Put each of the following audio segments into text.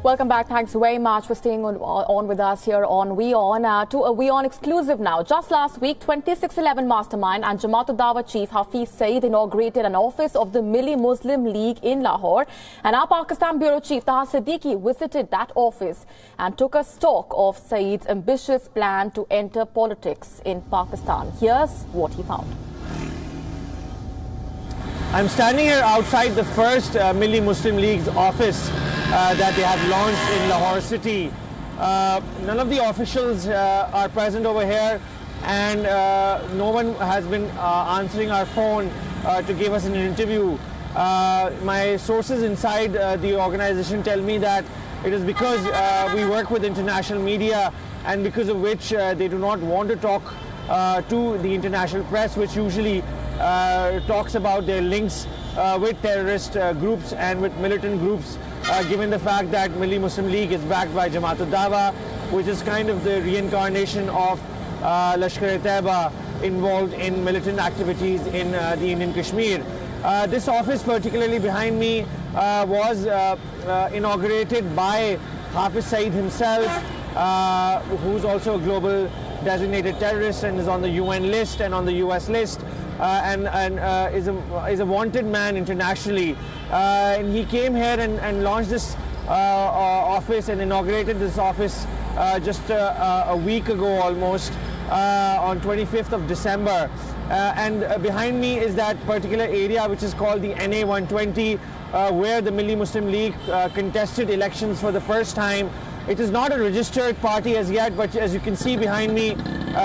Welcome back. Thanks very much for staying on with us here on WION. To a WION exclusive now. Just last week, 2611 mastermind and Jamaat-ud-Dawa chief Hafiz Saeed inaugurated an office of the Muslim League in Lahore. And our Pakistan bureau chief Hafiz Saeed visited that office and took a stock of Saeed's ambitious plan to enter politics in Pakistan. Here's what he found. I'm standing here outside the first Muslim League's office that they have launched in Lahore city. None of the officials are present over here, and no one has been answering our phone to give us an interview. My sources inside the organization tell me that it is because we work with international media, and because of which they do not want to talk to the international press, which usually talks about their links with terrorist groups and with militant groups, given the fact that Muslim League is backed by Jamaat-ud-Dawa, which is kind of the reincarnation of Lashkar-e-Taiba involved in militant activities in the Indian Kashmir. This office, particularly behind me, was inaugurated by Hafiz Saeed himself, who's also a global designated terrorist and is on the UN list and on the US list. And is a wanted man internationally. And he came here and launched this office and inaugurated this office just a week ago almost, on 25th of December. And behind me is that particular area which is called the NA 120, where the Muslim League contested elections for the first time. It is not a registered party as yet, but as you can see behind me,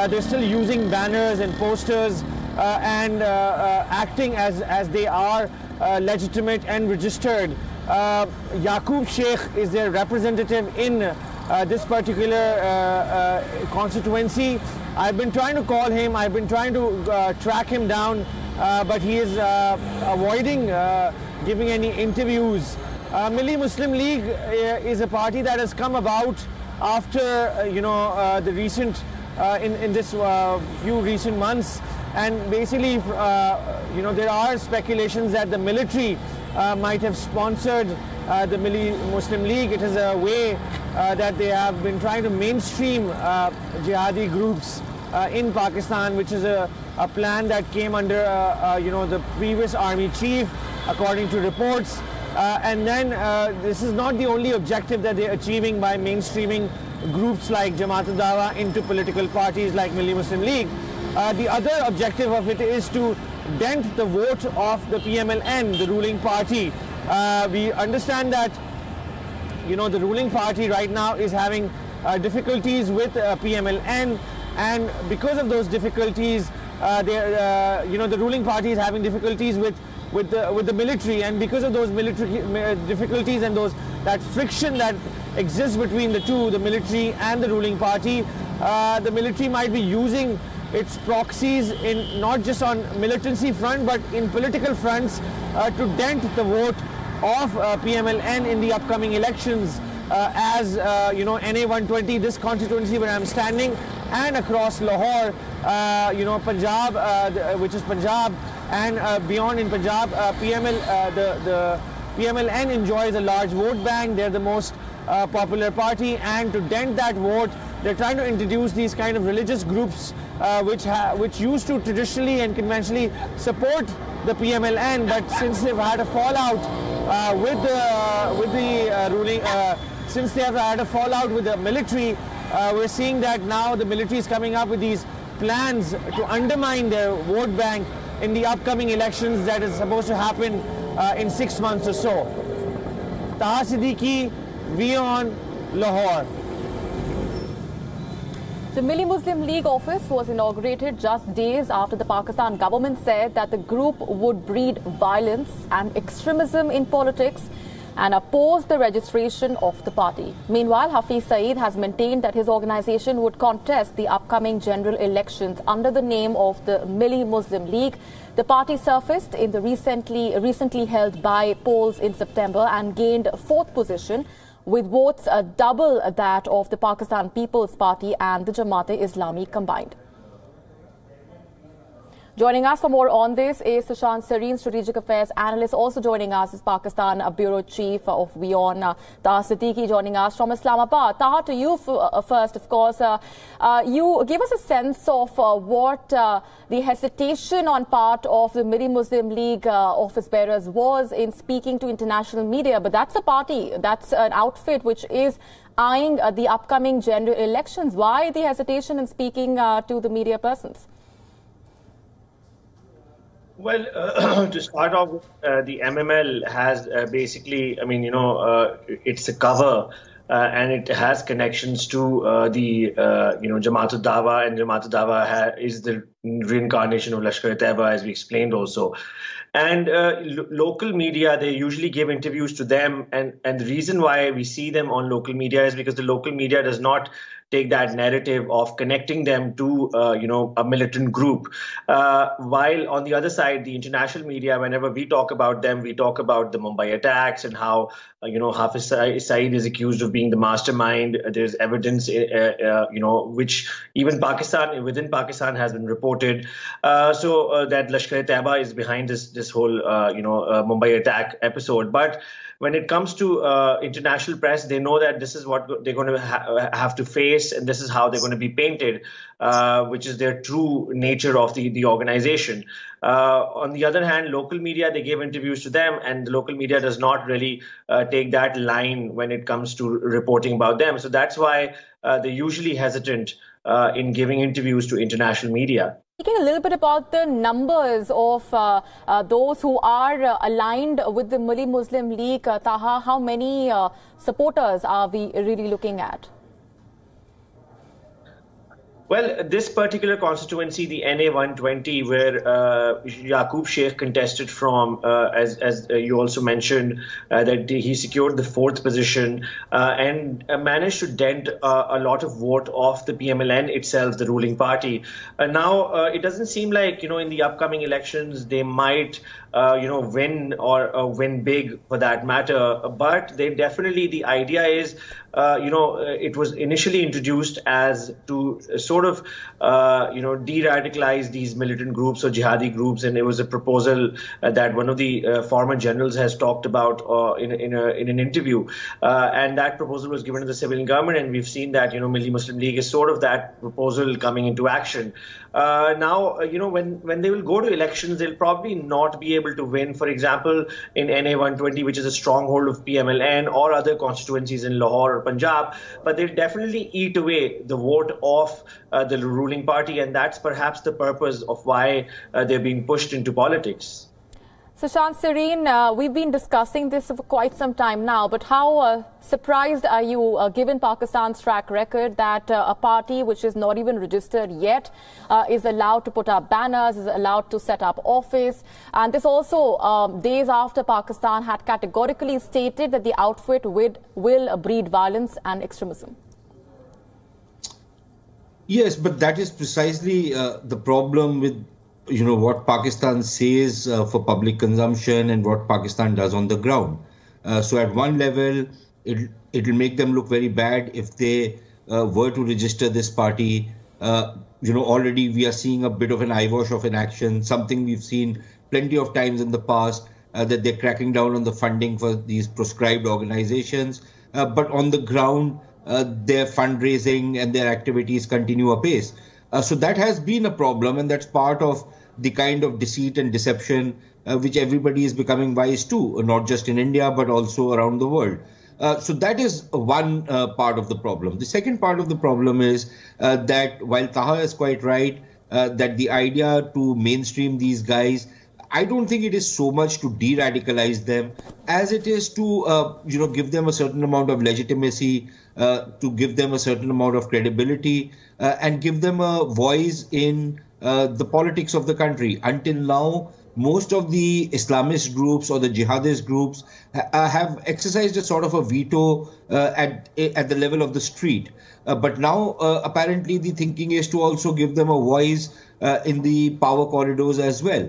they're still using banners and posters and acting as they are legitimate and registered. Yaqub Sheikh is their representative in this particular constituency. I've been trying to call him, I've been trying to track him down, but he is avoiding giving any interviews. Muslim League is a party that has come about after the recent in this few recent months. And basically, there are speculations that the military might have sponsored the Muslim League. It is a way that they have been trying to mainstream jihadi groups in Pakistan, which is a plan that came under the previous army chief, according to reports. And then this is not the only objective that they're achieving by mainstreaming groups like Jamaat-ud-Dawa into political parties like Muslim League. The other objective of it is to dent the vote of the PMLN, the ruling party. We understand that the ruling party right now is having difficulties with PMLN, and because of those difficulties, the ruling party is having difficulties with the military, and because of those military difficulties and that friction that exists between the two, the military and the ruling party, the military might be using its proxies in not just on militancy front but in political fronts to dent the vote of PMLN in the upcoming elections, as NA 120, this constituency where I'm standing, and across Lahore, Punjab, which is Punjab, and beyond in Punjab, the PMLN enjoys a large vote bank. They're the most popular party, and to dent that vote, they're trying to introduce these kind of religious groups which used to traditionally and conventionally support the PMLN, but since they've had a fallout since they have had a fallout with the military, we're seeing that now the military is coming up with these plans to undermine their vote bank in the upcoming elections that is supposed to happen in 6 months or so. Taha Siddiqui, WION, Lahore. The Muslim League office was inaugurated just days after the Pakistan government said that the group would breed violence and extremism in politics and oppose the registration of the party. Meanwhile, Hafiz Saeed has maintained that his organization would contest the upcoming general elections under the name of the Muslim League. The party surfaced in the recently held by-polls in September and gained 4th position, with votes double that of the Pakistan People's Party and the Jamaat-e-Islami combined. Joining us for more on this is Sushant Sareen, Strategic Affairs Analyst. Also joining us is Pakistan Bureau Chief of WION, Taha Siddiqui, joining us from Islamabad. Taha, to you first, of course. You give us a sense of what the hesitation on part of the Muslim League office bearers was in speaking to international media. But that's a party, that's an outfit which is eyeing the upcoming general elections. Why the hesitation in speaking to the media persons? Well, to start off, the MML has basically, it's a cover and it has connections to Jamaat al-Dawa, and Jamaat al-Dawa is the reincarnation of Lashkar-e-Taiba, as we explained also. And local media, they usually give interviews to them. And the reason why we see them on local media is because the local media does not take that narrative of connecting them to, a militant group. While on the other side, the international media, whenever we talk about them, we talk about the Mumbai attacks and how, Hafiz Saeed is accused of being the mastermind. There's evidence, which even within Pakistan has been reported. That Lashkar-e-Taiba is behind this whole, Mumbai attack episode. But when it comes to international press, they know that this is what they're going to have to face, and this is how they're going to be painted, which is their true nature of the organization. On the other hand, local media, they give interviews to them, and the local media does not really take that line when it comes to reporting about them. So that's why they're usually hesitant in giving interviews to international media. Speaking a little bit about the numbers of those who are aligned with the Muslim League, Taha, how many supporters are we really looking at? Well, this particular constituency, the NA 120, where Yaqub Sheikh contested from, as you also mentioned, that he secured the 4th position and managed to dent a lot of vote off the PMLN itself, the ruling party. Now, it doesn't seem like, in the upcoming elections, they might, win or win big for that matter. But they definitely, the idea is, it was initially introduced as to sort of, de-radicalize these militant groups or jihadi groups. And it was a proposal that one of the former generals has talked about in an interview. And that proposal was given to the civilian government. And we've seen that, Muslim League is sort of that proposal coming into action. Now, when they will go to elections, they'll probably not be able to win, for example, in NA 120, which is a stronghold of PMLN, or other constituencies in Lahore or Punjab, but they'll definitely eat away the vote of the ruling party, and that's perhaps the purpose of why they're being pushed into politics. Sushant Sareen, we've been discussing this for quite some time now, but how surprised are you, given Pakistan's track record, that a party which is not even registered yet is allowed to put up banners, is allowed to set up office? And this also days after Pakistan had categorically stated that the outfit will breed violence and extremism. Yes, but that is precisely the problem with what Pakistan says for public consumption and what Pakistan does on the ground. So at one level, it'll make them look very bad if they were to register this party. Already we are seeing a bit of an eyewash of an action, something we've seen plenty of times in the past, that they're cracking down on the funding for these proscribed organizations. But on the ground, their fundraising and their activities continue apace. So that has been a problem, and that's part of the kind of deceit and deception which everybody is becoming wise to, not just in India, but also around the world. So that is one part of the problem. The second part of the problem is that while Taha is quite right, that the idea to mainstream these guys, I don't think it is so much to de-radicalize them as it is to, give them a certain amount of legitimacy, to give them a certain amount of credibility, and give them a voice in the politics of the country. Until now, most of the Islamist groups or the jihadist groups have exercised a sort of a veto at the level of the street. But now, apparently, the thinking is to also give them a voice in the power corridors as well.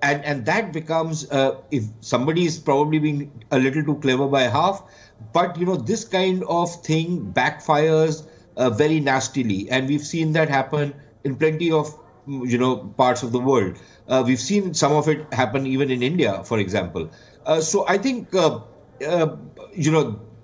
And that becomes, if somebody is probably being a little too clever by half, but, this kind of thing backfires very nastily. And we've seen that happen in plenty of parts of the world. We've seen some of it happen even in India, for example. So I think,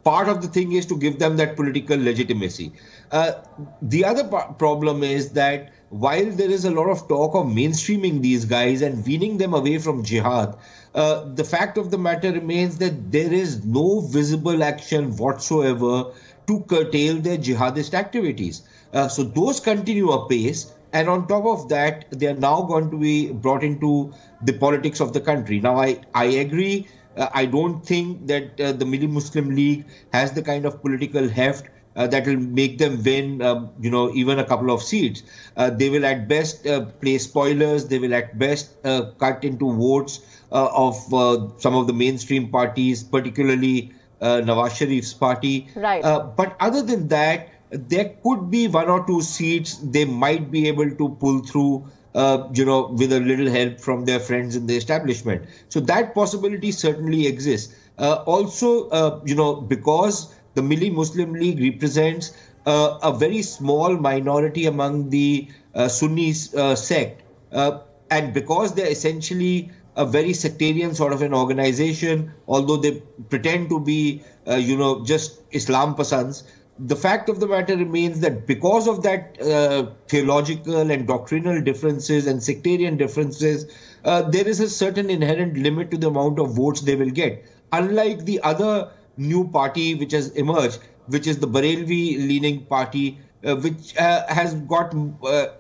part of the thing is to give them that political legitimacy. The other problem is that while there is a lot of talk of mainstreaming these guys and weaning them away from jihad, the fact of the matter remains that there is no visible action whatsoever to curtail their jihadist activities. So those continue apace. And on top of that, they are now going to be brought into the politics of the country. Now, I agree. I don't think that the Muslim League has the kind of political heft that will make them win, even a couple of seats. They will at best play spoilers. They will at best cut into votes of some of the mainstream parties, particularly Nawaz Sharif's party. Right. But other than that, there could be one or two seats they might be able to pull through, with a little help from their friends in the establishment. So that possibility certainly exists. Also, because the Muslim League represents a very small minority among the Sunni sect, and because they're essentially a very sectarian sort of an organization, although they pretend to be, just Islam pasands, the fact of the matter remains that because of that theological and doctrinal differences and sectarian differences, there is a certain inherent limit to the amount of votes they will get. Unlike the other new party which has emerged, which is the Barelvi-leaning party, which has got,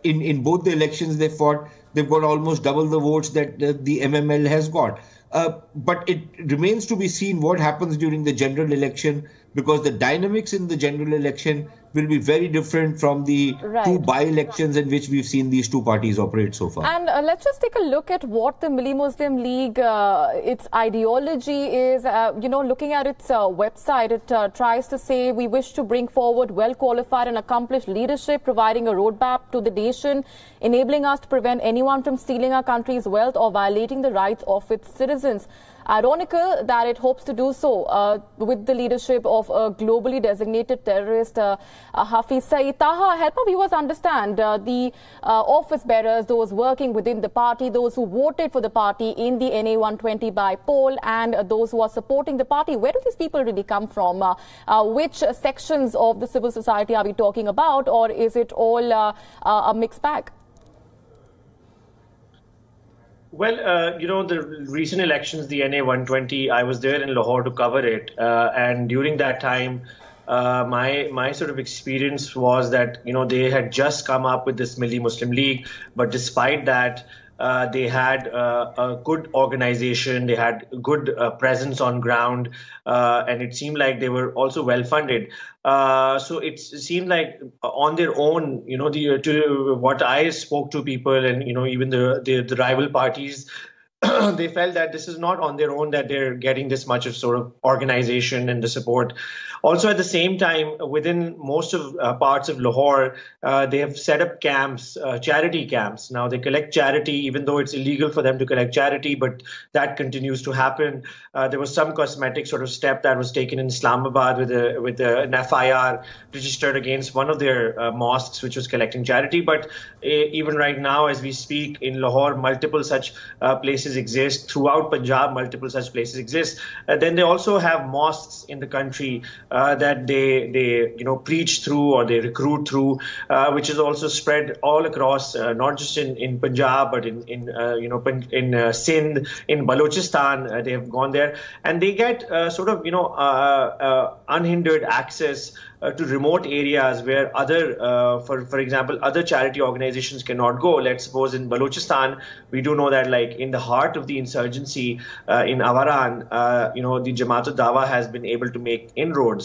in both the elections they fought, they've got almost double the votes that the MML has got. But it remains to be seen what happens during the general election, because the dynamics in the general election will be very different from the two by-elections in which we've seen these two parties operate so far. And let's just take a look at what the Muslim League, its ideology is. Looking at its website, it tries to say we wish to bring forward well-qualified and accomplished leadership, providing a roadmap to the nation, enabling us to prevent anyone from stealing our country's wealth or violating the rights of its citizens. Ironical that it hopes to do so with the leadership of a globally designated terrorist, Hafiz Saeed. Taha, help our viewers understand the office bearers, those working within the party, those who voted for the party in the NA 120 by poll, and those who are supporting the party. Where do these people really come from? Which sections of the civil society are we talking about, or is it all a mixed bag? Well, the recent elections, the NA 120, I was there in Lahore to cover it. And during that time, my sort of experience was that, they had just come up with this Muslim League. But despite that, they had a good organization, they had good presence on ground, and it seemed like they were also well funded. So it seemed like on their own, to what I spoke to people and, even the rival parties, they felt that this is not on their own that they're getting this much of sort of organization and the support. Also, at the same time, within most of parts of Lahore, they have set up camps, charity camps. Now, they collect charity, even though it's illegal for them to collect charity, but that continues to happen. There was some cosmetic sort of step that was taken in Islamabad with an FIR registered against one of their mosques, which was collecting charity. But even right now, as we speak, in Lahore, multiple such places exist. Throughout Punjab, multiple such places exist. Then they also have mosques in the country that they preach through or they recruit through, which is also spread all across, not just in Punjab, but in Sindh, in Balochistan. They have gone there, and they get unhindered access to remote areas where other, for example, other charity organizations cannot go. Let's suppose in Balochistan, we do know that, like, in the heart of the insurgency in Avaran, the Jamaat-ud-Dawa has been able to make inroads.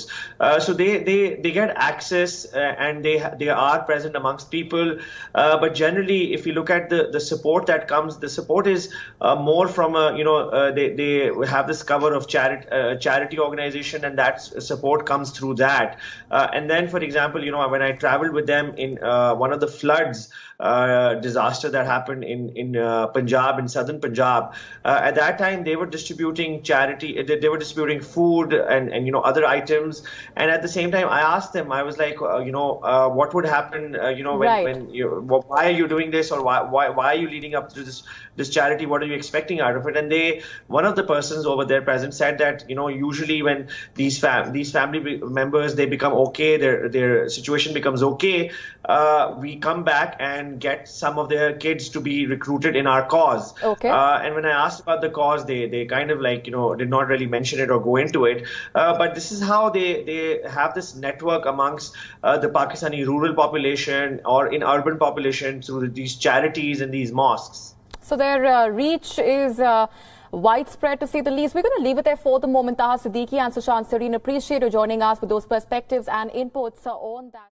So they get access and they are present amongst people. But generally, if you look at the support that comes, the support is more from they have this cover of charity organization, and that support comes through that. And then, for example, when I traveled with them in one of the floods disaster that happened in Punjab, in southern Punjab. At that time, they were distributing charity, they were distributing food and other items. And at the same time, I asked them, I was like, what would happen, why are you doing this, or why are you leading up to this charity? What are you expecting out of it? And one of the persons over there present said that, usually when these family members, they become okay, their situation becomes okay, we come back and get some of their kids to be recruited in our cause. Okay. And when I asked about the cause, they kind of did not really mention it or go into it. But this is how they have this network amongst the Pakistani rural population or in urban population through these charities and these mosques. So their reach is widespread, to say the least. We're going to leave it there for the moment. Taha Siddiqui and Sushant Sareen, appreciate you joining us with those perspectives and inputs on that.